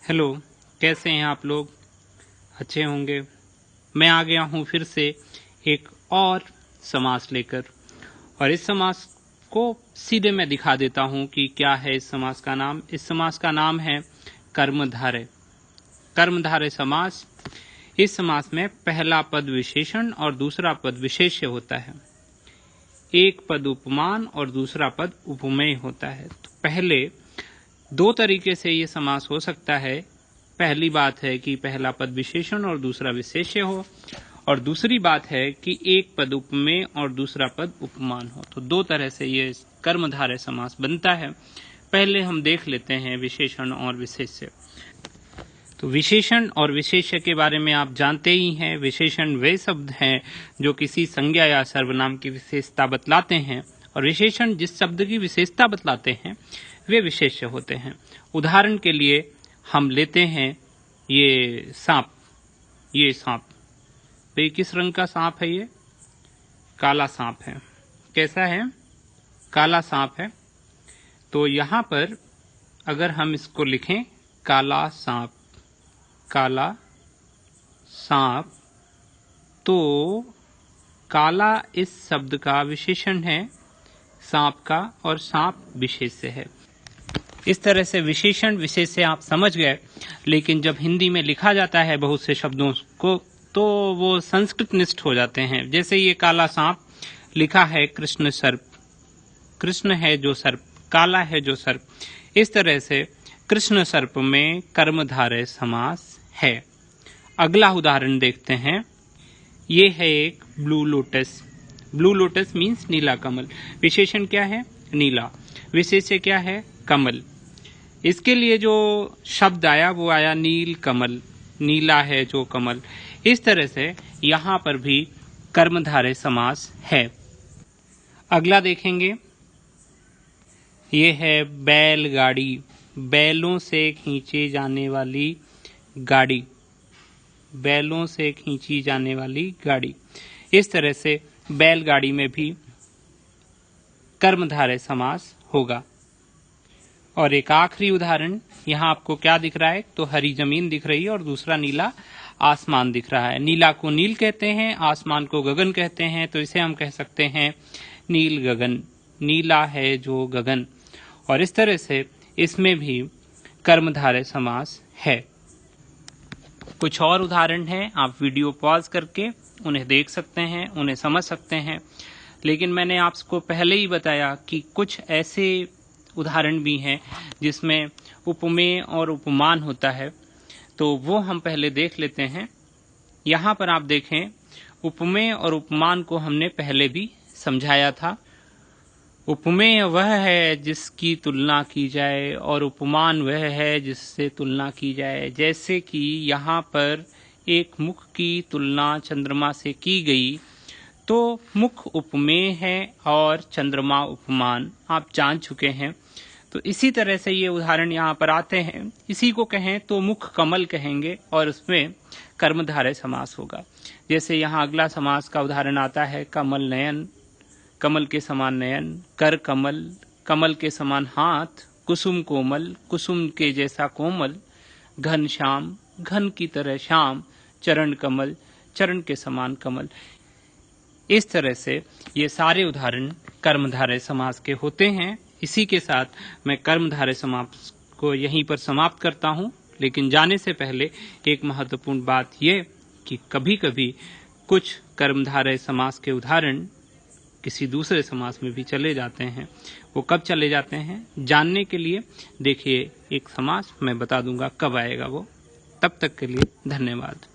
Hello, कैसे हैं आप लोग? अच्छे होंगे। मैं आ गया हूँ फिर से एक और समास लेकर, और इस समास को सीधे मैं दिखा देता हूँ कि क्या है इस समास का नाम। इस समास का नाम है कर्मधारय। कर्मधारय समास। इस समास में पहला पद विशेषण और दूसरा पद विशेष्य होता है। एक पद उपमान और दूसरा पद उपमेय होता है। तो पहले दो तरीके से ये समास हो सकता है। पहली बात है कि पहला पद विशेषण और दूसरा विशेष्य हो, और दूसरी बात है कि एक पद उपमेय और दूसरा पद उपमान हो। तो दो तरह से ये कर्मधारय समास बनता है। पहले हम देख लेते हैं विशेषण और विशेष्य। तो विशेषण और विशेष्य के बारे में आप जानते ही हैं। विशेषण वे शब्द हैं जो किसी संज्ञा या सर्वनाम की विशेषता बतलाते हैं, और विशेषण जिस शब्द की विशेषता बतलाते हैं वे विशेष्य होते हैं। उदाहरण के लिए हम लेते हैं ये सांप। ये सांप, तो ये किस रंग का सांप है? ये काला सांप है। कैसा है? काला सांप है। तो यहाँ पर अगर हम इसको लिखें काला सांप, काला सांप, तो काला इस शब्द का विशेषण है सांप का, और सांप विशेष्य है। इस तरह से विशेषण विशेष्य आप समझ गए। लेकिन जब हिंदी में लिखा जाता है बहुत से शब्दों को, तो वो संस्कृत निष्ठ हो जाते हैं। जैसे ये काला सांप लिखा है कृष्ण सर्प। कृष्ण है जो सर्प, काला है जो सर्प। इस तरह से कृष्ण सर्प में कर्मधारय समास है। अगला उदाहरण देखते हैं। ये है एक blue lotus. Blue lotus means नीला कमल। विशेषण क्या है? नीला। विशेष्य क्या है? कमल। इसके लिए जो शब्द आया वो आया नील कमल। नीला है जो कमल। इस तरह से यहां पर भी कर्मधारय समास है। अगला देखेंगे। ये है बैलगाड़ी। बैलों से खींची जाने वाली गाड़ी। बैलों से खींची जाने वाली गाड़ी। इस तरह से बैलगाड़ी में भी कर्मधारय समास होगा। और एक आखिरी उदाहरण, यहाँ आपको क्या दिख रहा है? तो हरी जमीन दिख रही है और दूसरा नीला आसमान दिख रहा है। नीला को नील कहते हैं, आसमान को गगन कहते हैं, तो इसे हम कह सकते हैं नील गगन। नीला है जो गगन। और इस तरह से इसमें भी कर्मधारय समास है। कुछ और उदाहरण हैं, आप वीडियो पॉज करके उन्हें देख सकते हैं, उन्हें समझ सकते हैं। लेकिन मैंने आपको पहले ही बताया कि कुछ ऐसे उदाहरण भी हैं जिसमें उपमेय और उपमान होता है, तो वो हम पहले देख लेते हैं। यहाँ पर आप देखें, उपमेय और उपमान को हमने पहले भी समझाया था। उपमेय वह है जिसकी तुलना की जाए, और उपमान वह है जिससे तुलना की जाए। जैसे कि यहाँ पर एक मुख की तुलना चंद्रमा से की गई, तो मुख उपमेय है और चंद्रमा उपमान आप जान चुके हैं। तो इसी तरह से ये उदाहरण यहाँ पर आते हैं। इसी को कहें तो मुख कमल कहेंगे, और उसमें कर्मधारय समास होगा। जैसे यहाँ अगला समास का उदाहरण आता है कमल नयन। कमल के समान नयन, कर कमल, कमल के समान हाथ, कुसुम कोमल, कुसुम के जैसा कोमल, घन श्याम, घन की तरह श्याम, चरण कमल, चरण के समान कमल। इस तरह से ये सारे उदाहरण कर्मधारय समास के होते हैं। इसी के साथ मैं कर्मधारय समास को यहीं पर समाप्त करता हूं। लेकिन जाने से पहले एक महत्वपूर्ण बात यह कि कभी कभी कुछ कर्मधारय समास के उदाहरण किसी दूसरे समास में भी चले जाते हैं। वो कब चले जाते हैं जानने के लिए देखिए एक समास मैं बता दूंगा कब आएगा वो। तब तक के लिए धन्यवाद।